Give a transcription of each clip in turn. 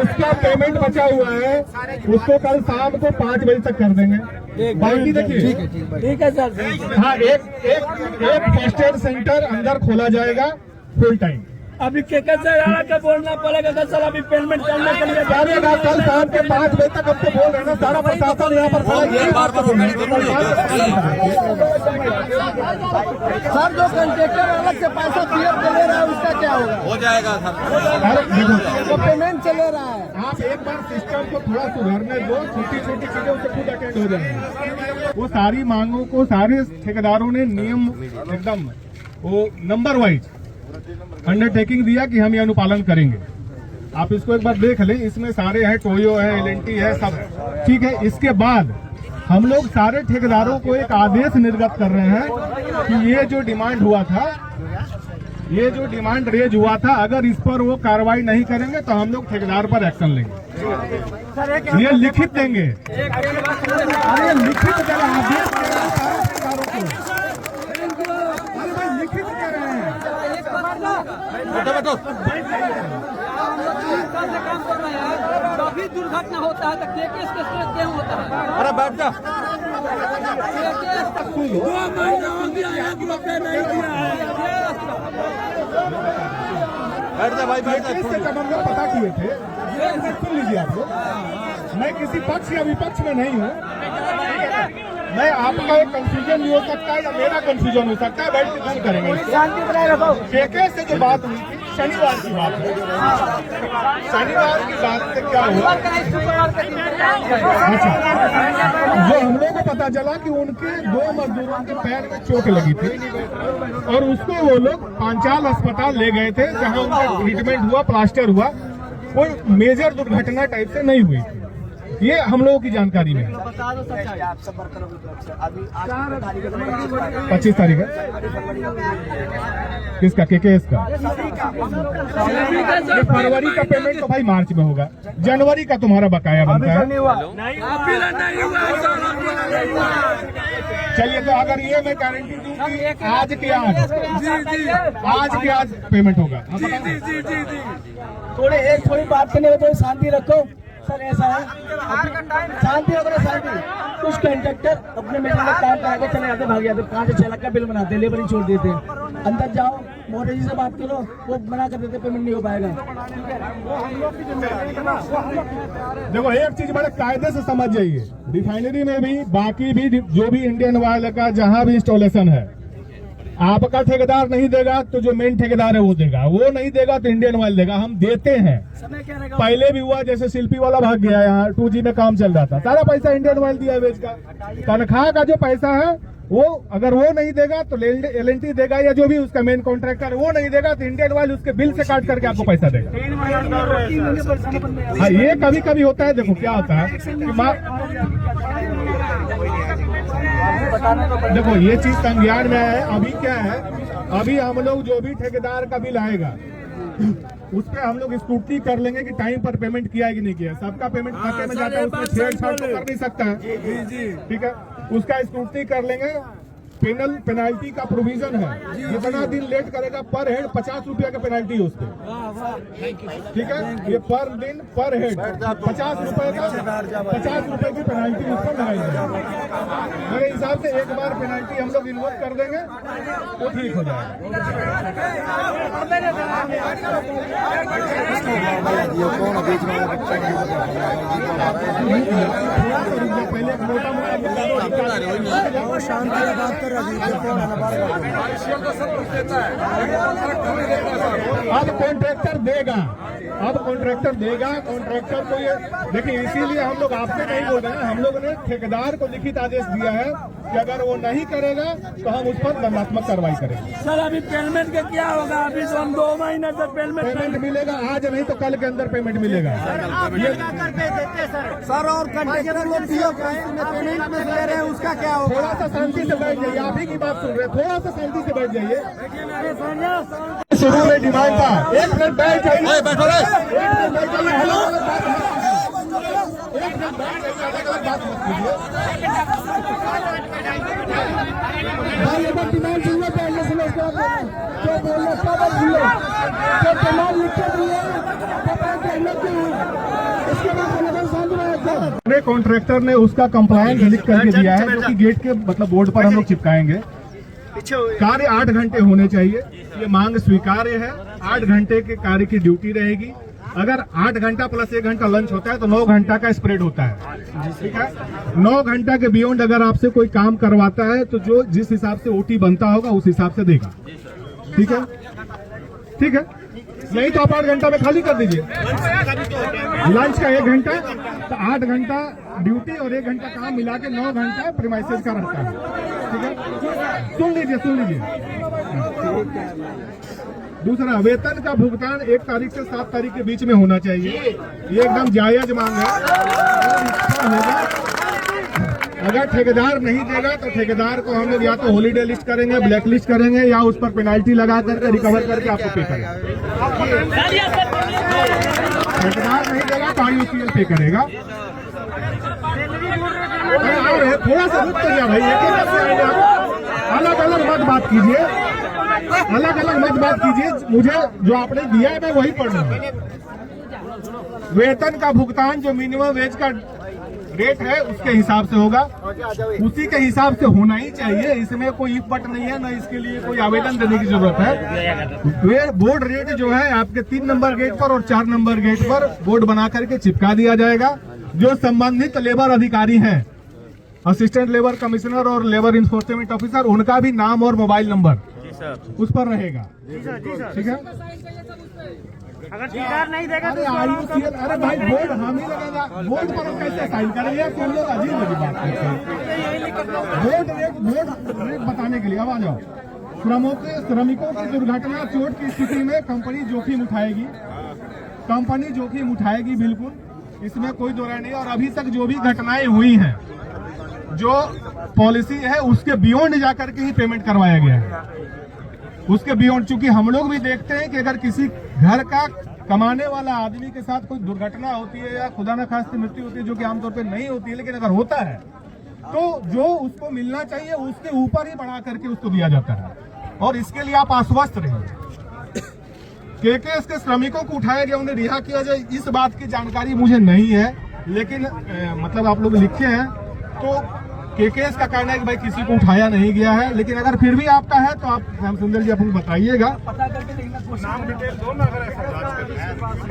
जिसका पेमेंट बचा हुआ है उसको कल शाम को 5 बजे तक कर देंगे। बाकी देखिए ठीक है सर। हाँ, एक फर्स्ट एड सेंटर अंदर खोला जाएगा फुल टाइम। अभी कैसे का बोलना पड़ेगा सर, अभी पेमेंट करने के लिए करेगा कल शाम के 5 बजे तक। हम तो बोल रहे हैं ना, सारा प्रशासन यहाँ पर खड़ा है। सर जो कंट्रेक्टर अलग से पैसा पीएफ ले रहा है उसका क्या होगा? हो जाएगा सर। तो पेमेंट चले रहा है। आप एक बार सिस्टम को थोड़ा सुधारने दो, छोटी छोटी चीजें उससे खुद अटेंड हो जाएंगे। वो सारी मांगों को सारे ठेकेदारों ने नियम एकदम वो नंबर वाइज अंडरटेकिंग दिया कि हम ये अनुपालन करेंगे। आप इसको एक बार देख लें, इसमें सारे हैं, टोयो है, एलएनटी है, सब ठीक है। इसके बाद हम लोग सारे ठेकेदारों को एक आदेश निर्गत कर रहे हैं कि ये जो डिमांड हुआ था, ये जो डिमांड रेज हुआ था, अगर इस पर वो कार्रवाई नहीं करेंगे तो हम लोग ठेकेदार पर एक्शन लेंगे। ये लिखित देंगे, अरे लिखित देंगे आदेश ठेकेदारों को, अरे भाई लिखित दे रहे हैं। बैठो कभी दुर्घटना होता है तो केस क्यों होता है? अरे बैठ जा। 2 महीना हो गया, 1 रुपया नहीं दिया है। बैठ जा भाई, बैठ जा। इससे जब हम लोग पता किए थे, सुन लीजिए आप लोग, मैं किसी पक्ष या विपक्ष में नहीं हूँ। मैं आपका एक कंफ्यूजन भी हो सकता है या मेरा कंफ्यूजन हो सकता है, बैठ के दूर करेंगे। शांति बनाए रखो। केके से जो बात हुई थी शनिवार की बात है, शनिवार की बात से क्या हुआ, अच्छा, जो हम लोग को पता चला कि उनके 2 मजदूरों के पैर में चोट लगी थी और उसको वो लोग पांचाल अस्पताल ले गए थे, जहां उनका ट्रीटमेंट हुआ, प्लास्टर हुआ। कोई मेजर दुर्घटना टाइप से नहीं हुई। ये हम लोगों की जानकारी में 25 तारीख है। किसका? केकेएस का। फरवरी का पेमेंट तो भाई मार्च में होगा, जनवरी का तुम्हारा बकाया बनता है। चलिए, तो अगर ये मैं गारंटी दूं कि आज के आज पेमेंट होगा। थोड़ी बात करने में थोड़ी शांति रखो सर। ऐसा है, शांति वगैरह शांति। कुछ कंट्रैक्टर अपने मेरे में काम करा के चले जाते, भाग जाते, 5 से 6 लाख का बिल बनाते, लेबर ही छोड़ देते। अंदर जाओ, मोदी जी से बात करो, वो मना कर देते, पेमेंट नहीं हो पाएगा। देखो, एक चीज बड़े कायदे से समझ जाइए, रिफाइनरी में भी, बाकी भी जो भी इंडियन ऑयल का जहां भी इंस्टॉलेशन है, आपका ठेकेदार नहीं देगा तो जो मेन ठेकेदार है वो देगा, वो नहीं देगा तो इंडियन ऑयल देगा। हम देते हैं। पहले भी हुआ, जैसे शिल्पी वाला भाग गया, यहाँ 2G में काम चल रहा था, सारा पैसा इंडियन ऑयल दिया वेज का। तनख्वाह का जो पैसा है वो अगर वो नहीं देगा तो एलएनटी देगा, या जो भी उसका मेन कॉन्ट्रैक्टर वो नहीं देगा तो इंडियन ऑयल उसके बिल से काट करके आपको पैसा देगा। हाँ, ये कभी कभी होता है। देखो क्या होता है कि देखो, ये चीज संज्ञान में है। अभी क्या है, अभी हम लोग जो भी ठेकेदार का बिल आएगा उस पर हम लोग स्क्रूटनी कर लेंगे कि टाइम पर पेमेंट किया है कि नहीं किया। सबका पेमेंट खाते में जाता है, उसमें छेड़छाड़ तो कर नहीं सकता है, ठीक है। उसका स्क्रूटनी कर लेंगे। पेनाल्टी का प्रोविजन है, जितना दिन लेट करेगा पर हेड 50 रुपया का पेनाल्टी है उसको, ठीक है। ये पर दिन पर हेड 50 रुपए का, 50 रुपए की पेनाल्टी उस पर लगाई जाएगी। मेरे हिसाब से एक बार पेनाल्टी हम लोग इन्वोक कर देंगे तो ठीक हो जाएगा। पहले मोटा मोटा शांति अब कॉन्ट्रैक्टर देगा, कॉन्ट्रैक्टर को ये देखिए। इसीलिए हम लोग आपसे नहीं बोल रहे हैं, हम लोगों ने ठेकेदार को लिखित आदेश दिया है कि अगर वो नहीं करेगा तो हम उस पर दंडात्मक कार्रवाई करेंगे। सर अभी पेमेंट का क्या होगा? अभी तो हम 2 महीने से पेमेंट मिलेगा, आज नहीं तो कल के अंदर पेमेंट मिलेगा। सर और कंट्रैक्टर लोग पेमेंट में ले रहे हैं, उसका क्या होगा? थोड़ा सा शांति से बैठ जाइए, आप ही की बात सुन रहे हैं, थोड़ा सा शांति से बैठ जाइए। शुरू में डिमांड था, 1 मिनट बैठ जाइए, बैठो रे। हेलो, 1 मिनट बैठ जाइए, बात मत कीजिए। भाई एक बार डिमांड सुनिए, पहले सुनो, जो बोलना सब सुनिए, जो डिमांड लिख के दिए इसके बाद बोला था शांति में एकदम। अपने कॉन्ट्रैक्टर ने उसका कंप्लायंस लिख करके दिया है, जो कि गेट के मतलब बोर्ड पर हम लोग चिपकाएंगे। कार्य 8 घंटे होने चाहिए, ये मांग स्वीकार्य है। 8 घंटे के कार्य की ड्यूटी रहेगी। अगर 8 घंटा प्लस 1 घंटा लंच होता है तो 9 घंटा का स्प्रेड होता है, ठीक है। 9 घंटा के बियॉन्ड अगर आपसे कोई काम करवाता है तो जो जिस हिसाब से ओटी बनता होगा उस हिसाब से देगा, ठीक है, ठीक है। नहीं तो आप 8 घंटा में खाली कर दीजिए। लंच का 1 घंटा, तो 8 घंटा ड्यूटी और 1 घंटा काम मिला के 9 घंटा प्रीमाइसेस का रहता है, ठीक है। सुन लीजिए। दूसरा, वेतन का भुगतान 1 तारीख से 7 तारीख के बीच में होना चाहिए। ये एकदम जायज मांग है। अगर ठेकेदार नहीं देगा तो ठेकेदार को हम लोग या तो हॉलीडे लिस्ट करेंगे, ब्लैक लिस्ट करेंगे, या उस पर पेनाल्टी लगा करके रिकवर करके आपको पे करेंगे। ठेकेदार नहीं देगा तो IOCL पे करेगा। थोड़ा सा रुक कर भाई, अलग अलग मत बात कीजिए, मुझे जो आपने दिया है मैं वही पढ़ रहा हूँ। वेतन का भुगतान जो मिनिमम वेज का रेट है उसके हिसाब से होगा, उसी के हिसाब से होना ही चाहिए। इसमें कोई इफ बट नहीं है, ना इसके लिए कोई आवेदन देने की जरूरत है। बोर्ड रेट जो है आपके 3 नंबर गेट पर और 4 नंबर गेट पर बोर्ड बना करके चिपका दिया जाएगा। जो संबंधित लेबर अधिकारी हैं, असिस्टेंट लेबर कमिश्नर और लेबर इन्फोर्समेंट ऑफिसर, उनका भी नाम और मोबाइल नंबर उस पर रहेगा, ठीक है। अगर ठेकेदार नहीं देगा अरे IOCL, अरे भाई बोर्ड हम ही लगेगा, बोर्ड पर कैसे साइन करेंगे? तुम लोग अजीब अजीब बात करते हैं। बोर्ड रेट बताने के लिए, अब आ जाओ। श्रमिकों की दुर्घटना चोट की स्थिति में कंपनी जोखिम उठाएगी, बिल्कुल, इसमें कोई दो राय नहीं। और अभी तक जो भी घटनाएं हुई हैं, जो पॉलिसी है उसके बियॉन्ड जाकर के ही पेमेंट करवाया गया है। उसके बियॉन्ड, चूंकि हम लोग भी देखते हैं कि अगर किसी घर का कमाने वाला आदमी के साथ कोई दुर्घटना होती है या खुदा न खास्ते मृत्यु होती है, जो कि आमतौर पे नहीं होती है, लेकिन अगर होता है तो जो उसको मिलना चाहिए उसके ऊपर ही बढ़ा करके उसको दिया जाता है। और इसके लिए आप आश्वस्त रहिए। केकेएस के श्रमिकों को उठाया गया, उन्हें रिहा किया जाए, इस बात की जानकारी मुझे नहीं है, लेकिन मतलब आप लोग लिखे हैं तो केकेएस का कहना है कि भाई किसी को उठाया नहीं गया है। लेकिन अगर फिर भी आपका है तो आप श्याम सुंदर जी अपन बताइएगा।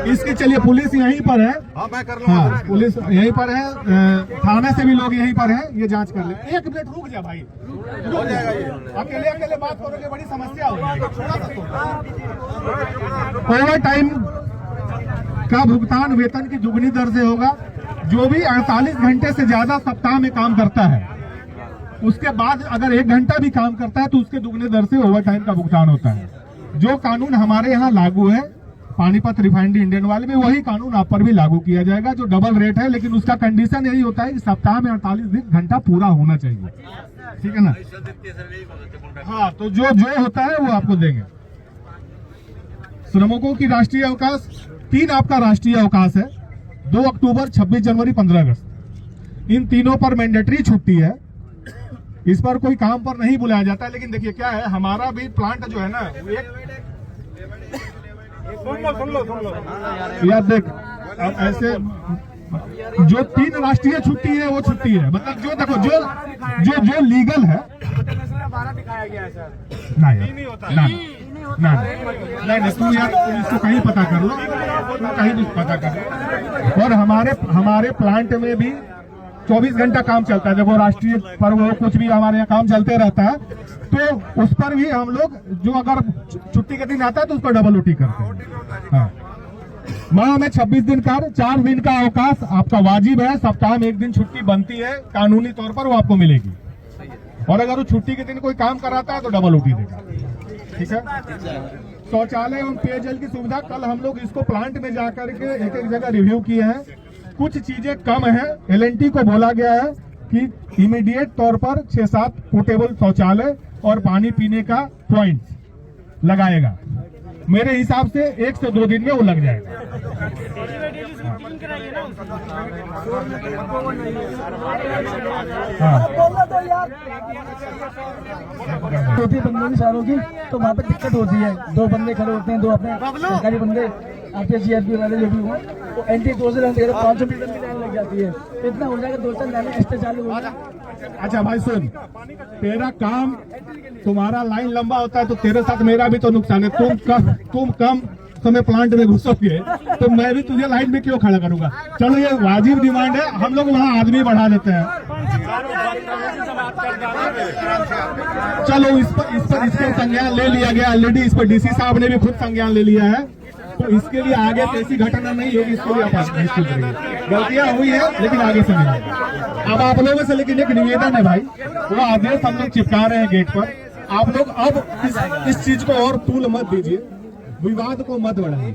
इसकी चलिए, पुलिस यहीं पर है। मैं कर लूंगा। हाँ, पुलिस यहीं पर है, थाने से भी लोग यहीं पर हैं, ये जांच कर ले। 1 मिनट रुक जा भाई, हो जाएगा ये। अकेले बात करोगे बड़ी समस्या होगी। ओवर टाइम का भुगतान वेतन की दुगनी दर से होगा। जो भी 48 घंटे से ज्यादा सप्ताह में काम करता है, उसके बाद अगर 1 घंटा भी काम करता है तो उसके दुगने दर से ओवर टाइम का भुगतान होता है। जो कानून हमारे यहाँ लागू है पानीपत रिफाइनरी इंडियन ऑयल में, वही कानून आप पर भी लागू किया जाएगा, जो डबल रेट है। लेकिन उसका कंडीशन यही होता है कि सप्ताह में 48 घंटा पूरा होना चाहिए, ठीक है ना। हाँ, तो जो होता है वो आपको देंगे। श्रमिकों की राष्ट्रीय अवकाश 3 आपका राष्ट्रीय अवकाश है, 2 अक्टूबर, 26 जनवरी, 15 अगस्त। इन तीनों पर मैंडेटरी छुट्टी है, इस पर कोई काम पर नहीं बुलाया जाता है। लेकिन देखिए क्या है, हमारा भी प्लांट जो है ना, सुन लो यार, देख अब ऐसे जो 3 राष्ट्रीय छुट्टी है वो छुट्टी है, मतलब जो देखो जो लीगल है। ना नहीं, तू यार इसको कहीं पता कर लो, कहीं भी पता कर लो। और हमारे प्लांट में भी 24 घंटा काम चलता है। जब वो राष्ट्रीय पर्व हो, कुछ भी हमारे यहाँ काम चलते रहता है, तो उस पर भी हम लोग जो अगर छुट्टी के दिन आता है तो उस पर डबल ड्यूटी करते हैं। हाँ, माह में 26 दिन कार्य, 4 दिन का अवकाश आपका वाजिब है। सप्ताह में 1 दिन छुट्टी बनती है, कानूनी तौर पर वो आपको मिलेगी। और अगर वो छुट्टी के दिन कोई काम कराता है तो डबल ड्यूटी देगा, ठीक है। शौचालय एवं पेयजल की सुविधा, कल हम लोग इसको प्लांट में जाकर के एक जगह रिव्यू किए हैं। कुछ चीजें कम है, LNT को बोला गया है कि इमीडिएट तौर पर 6-7 पोर्टेबल शौचालय और पानी पीने का पॉइंट लगाएगा। मेरे हिसाब से 1 से 2 दिन में वो लग जाएगा। होती है बंदों की सारों की, तो वहाँ पे दिक्कत होती है। 2 बंदे खड़े होते हैं, 2 अपने सरकारी बंदे, आपके जीआरपी वाले जो भी हो तो एंट्री 2 से 500 मीटर की लाइन लग जाती है, तो इतना हो जाएगा 2-4 लाइनें एक्स्ट्रा चालू हो जाएगा। अच्छा भाई सुन, तेरा काम, तुम्हारा लाइन लंबा होता है तो तेरे साथ मेरा भी तो नुकसान है। तुम कम समय प्लांट में घुसोगे तो मैं भी तुझे लाइन में क्यों खड़ा करूंगा। चलो ये वाजिब डिमांड है, हम लोग वहाँ आदमी बढ़ा देते हैं। चलो इस पर इसका संज्ञान ले लिया गया ऑलरेडी, इस पर डीसी साहब ने भी खुद संज्ञान ले लिया है, तो इसके लिए आगे ऐसी घटना नहीं होगी, इसके लिए आप निश्चित रहिए। गलतियां हुई है लेकिन आगे से नहीं। अब आप लोगों से लेकिन एक निवेदन है भाई, वो आदेश हम लोग चिपका रहे हैं गेट पर, आप लोग अब इस चीज को और तूल मत दीजिए, विवाद को मत बढ़ाइए।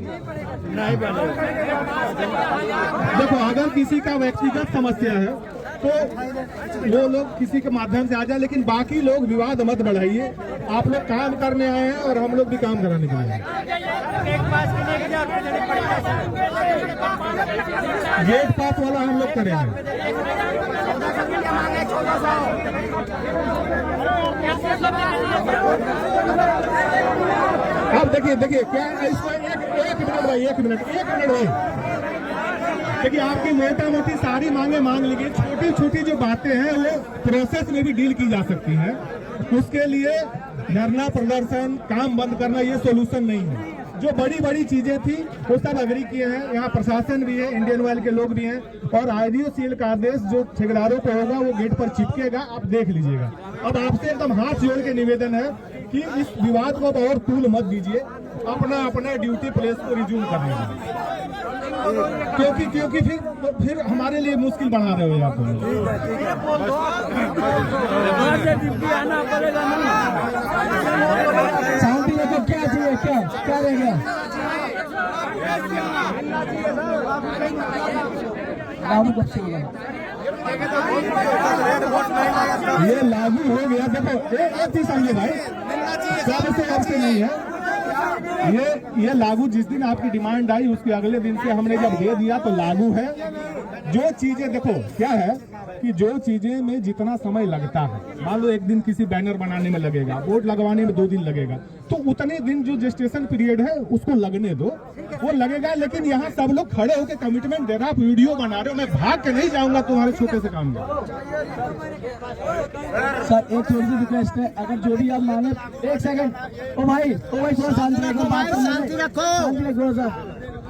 देखो अगर किसी का व्यक्तिगत समस्या है तो वो लोग किसी के माध्यम से आ जाए, लेकिन बाकी लोग विवाद मत बढ़ाइए। आप लोग काम करने आए हैं और हम लोग भी काम कराने के लिए आए हैं। गेट पास वाला हम लोग करेंगे। अब देखिए क्या इसको एक मिनट भाई। देखिए आपकी मोटा मोटी सारी मांगे मांग ली गई, छोटी छोटी जो बातें हैं वो प्रोसेस में भी डील की जा सकती है। उसके लिए धरना प्रदर्शन, काम बंद करना ये सोल्यूशन नहीं है। जो बड़ी बड़ी चीजें थी वो सब अग्री किए हैं, यहाँ प्रशासन भी है, इंडियन ऑयल के लोग भी हैं, और IDOCL का आदेश जो ठेकेदारों को होगा वो गेट पर चिपकेगा, आप देख लीजिएगा। अब आपसे एकदम हाथ जोड़ के निवेदन है कि इस विवाद को और तूल मत दीजिए, अपना ड्यूटी प्लेस को रिज्यूम कर लीजिए, क्योंकि फिर हमारे लिए मुश्किल बढ़ा रहे हो आप लोग। शांति रखो, क्या चाहिए, क्या रहेगा? लागू कब से होगा? ये लागू हो गया। देखो एक चीज समझिए भाई, अब से नहीं है ये लागू। जिस दिन आपकी डिमांड आई उसके अगले दिन से हमने जब दे दिया तो लागू है। जो चीजें देखो क्या है कि जो चीजें में जितना समय लगता है, मान लो एक दिन किसी बैनर बनाने में लगेगा, बोर्ड लगवाने में 2 दिन लगेगा, तो उतने दिन जो जेस्टेशन पीरियड है उसको लगने दो, वो लगेगा। लेकिन यहाँ सब लोग खड़े होकर कमिटमेंट दे रहा, आप वीडियो बना रहे हो, मैं भाग के नहीं जाऊंगा तुम्हारे छोटे से काम में। सर एक छोटी सी रिक्वेस्ट है, अगर जो भी आप माने, एक सेकंड, ओ भाई थोड़ा शांति रखो, बात करने में शांति रखो सर,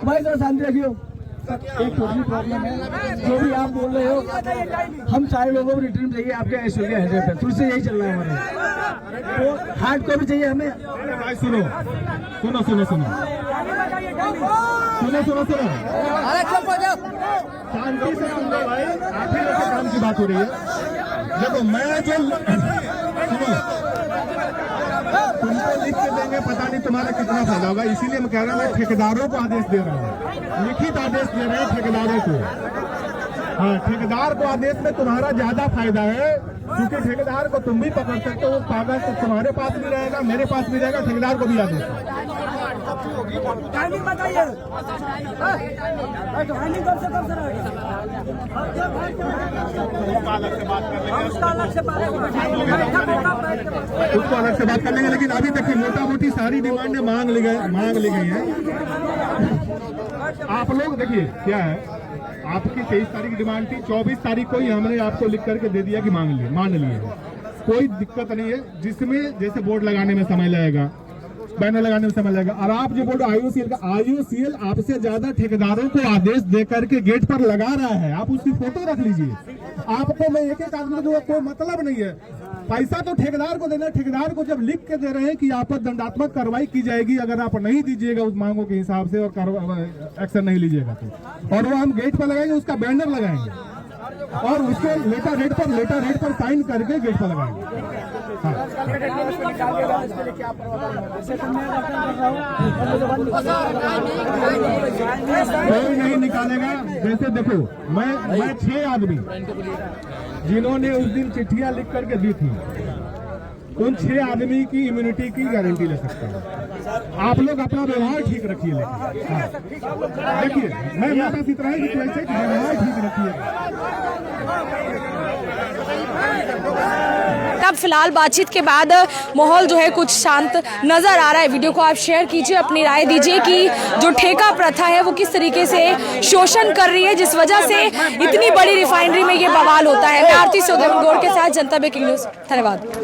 भाई थोड़ा शांति रखियो। एक छोटी प्रॉब्लम है, जो भी आप बोल रहे हो, हम सारे लोगों को रिटर्न चाहिए आपके एसओ के हेडर पे, फिर से यही चल रहा है हमारे, तो हार्ड कॉपी चाहिए हमें। भाई सुनो, शांति से सुन लो भाई, आप ही लोग के काम की बात हो रही है। देखो मैं जो सुनो, तुमको लिख के देंगे, पता नहीं तुम्हारा कितना फायदा होगा, इसीलिए मैं कह रहा हूँ, मैं ठेकेदारों को आदेश दे रहा हूँ, लिखित आदेश दे रहे हैं ठेकेदारों को। हाँ, ठेकेदार को आदेश में तुम्हारा ज्यादा फायदा है, क्योंकि ठेकेदार को तुम भी पकड़ सकते हो, वो कागज तो तुम्हारे पास भी रहेगा, मेरे पास भी रहेगा, ठेकेदार को भी आदेश है। टाइमिंग बताइए, उसको अलग से बात कर लेंगे। लेकिन अभी देखिए मोटा मोटी सारी डिमांडें मांग ली गई हैं। आप लोग देखिए क्या है, आपकी 23 तारीख की डिमांड थी, 24 तारीख को ही हमने आपको लिख करके दे दिया कि मान लिए, कोई दिक्कत नहीं है। जिसमें जैसे बोर्ड लगाने में समय लगेगा, बैनर लगाने में समय लगेगा, और आप जो बोर्ड IOCL आपसे ज्यादा ठेकेदारों को आदेश दे करके गेट पर लगा रहा है, आप उसकी फोटो रख लीजिए। आपको मैं एक आदमी को कोई मतलब नहीं है, पैसा तो ठेकेदार को देना। ठेकेदार को जब लिख के दे रहे हैं कि आप पर दंडात्मक कार्रवाई की जाएगी अगर आप नहीं दीजिएगा उस मांगों के हिसाब से और एक्शन नहीं लीजिएगा तो, और वो हम गेट पर लगाएंगे, उसका बैनर लगाएंगे और उसको लेटर हेड पर साइन करके गेट पर लगाएंगे। कोई नहीं निकालेगा। जैसे देखो मैं 6 आदमी जिन्होंने उस दिन चिट्ठियां लिख करके दी थी, उन 6 आदमी की इम्यूनिटी की गारंटी ले सकते हैं। आप लोग अपना व्यवहार ठीक रखिए, देखिए मैं बस इतना ही रिक्वेस्ट है कि व्यवहार ठीक रखिए। सकता है। अब फिलहाल बातचीत के बाद माहौल जो है कुछ शांत नजर आ रहा है। वीडियो को आप शेयर कीजिए, अपनी राय दीजिए कि जो ठेका प्रथा है वो किस तरीके से शोषण कर रही है, जिस वजह से इतनी बड़ी रिफाइनरी में ये बवाल होता है। मैं आरती सोदन गौर के साथ जनता ब्रेकिंग न्यूज, धन्यवाद।